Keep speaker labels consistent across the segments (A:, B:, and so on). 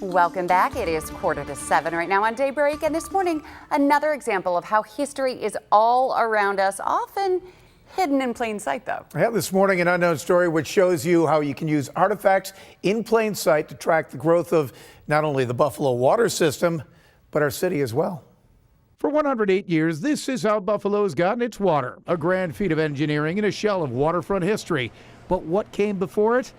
A: Welcome back. It is 6:45 right now on Daybreak, and this morning, another example of how history is all around us, often hidden in plain sight, though.
B: Yeah, this morning, an unknown story which shows you how you can use artifacts in plain sight to track the growth of not only the Buffalo water system, but our city as well.
C: For 108 years, this is how Buffalo has gotten its water. A grand feat of engineering and a shell of waterfront history. But what came before it?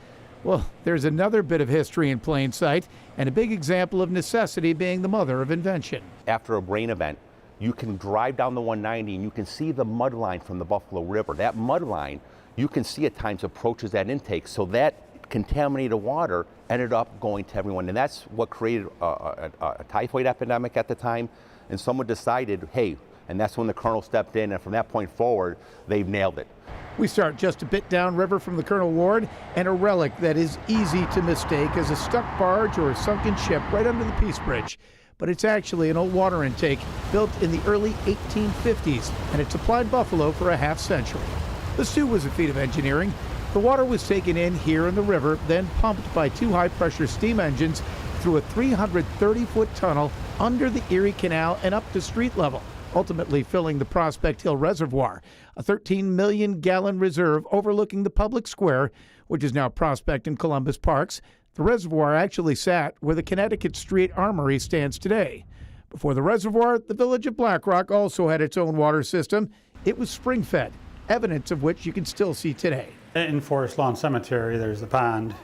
C: Well, there's another bit of history in plain sight, and a big example of necessity being the mother of invention.
D: After a rain event, you can drive down the 190 and you can see the mud line from the Buffalo River. That mud line, you can see at times approaches that intake, so that contaminated water ended up going to everyone. And that's what created a typhoid epidemic at the time. And someone decided, hey, and that's when the colonel stepped in, and from that point forward, they've nailed it.
C: We start just a bit downriver from the Colonel Ward, and a relic that is easy to mistake as a stuck barge or a sunken ship right under the Peace Bridge. But it's actually an old water intake built in the early 1850s, and it supplied Buffalo for a half century. This too was a feat of engineering. The water was taken in here in the river, then pumped by two high-pressure steam engines through a 330-foot tunnel under the Erie Canal and up to street level, ultimately filling the Prospect Hill Reservoir, a 13 million gallon reserve overlooking the public square, which is now Prospect and Columbus Parks. The reservoir actually sat where the Connecticut Street Armory stands today. Before the reservoir, the village of Black Rock also had its own water system. It was spring-fed, evidence of which you can still see today.
E: In Forest Lawn Cemetery, there's the pond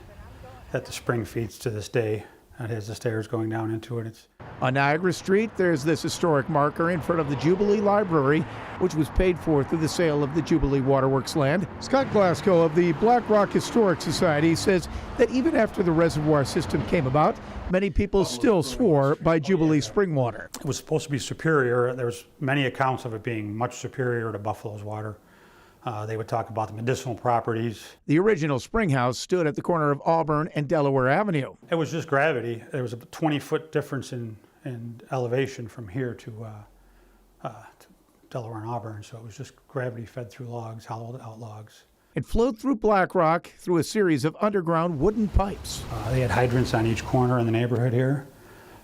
E: that the spring feeds to this day. It has the stairs going down into it.
C: On Niagara Street, there's this historic marker in front of the Jubilee Library, which was paid for through the sale of the Jubilee Waterworks land. Scott Glasgow of the Black Rock Historic Society says that even after the reservoir system came about, many people still swore by Jubilee spring water.
E: It was supposed to be superior. There's many accounts of it being much superior to Buffalo's water. They would talk about the medicinal properties.
C: The original spring house stood at the corner of Auburn and Delaware Avenue.
E: It was just gravity. There was a 20-foot difference in elevation from here to Delaware and Auburn, so it was just gravity fed through logs, hollowed out logs.
C: It flowed through Black Rock through a series of underground wooden pipes.
E: They had hydrants on each corner in the neighborhood here,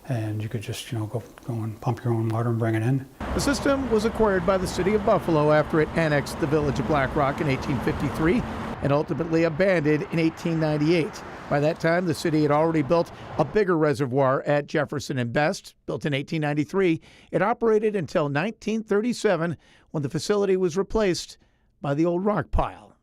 E: and you could just go and pump your own water and bring it in.
C: The system was acquired by the city of Buffalo after it annexed the village of Black Rock in 1853 and ultimately abandoned in 1898. By that time, the city had already built a bigger reservoir at Jefferson and Best. Built in 1893, it operated until 1937 when the facility was replaced by the old rock pile.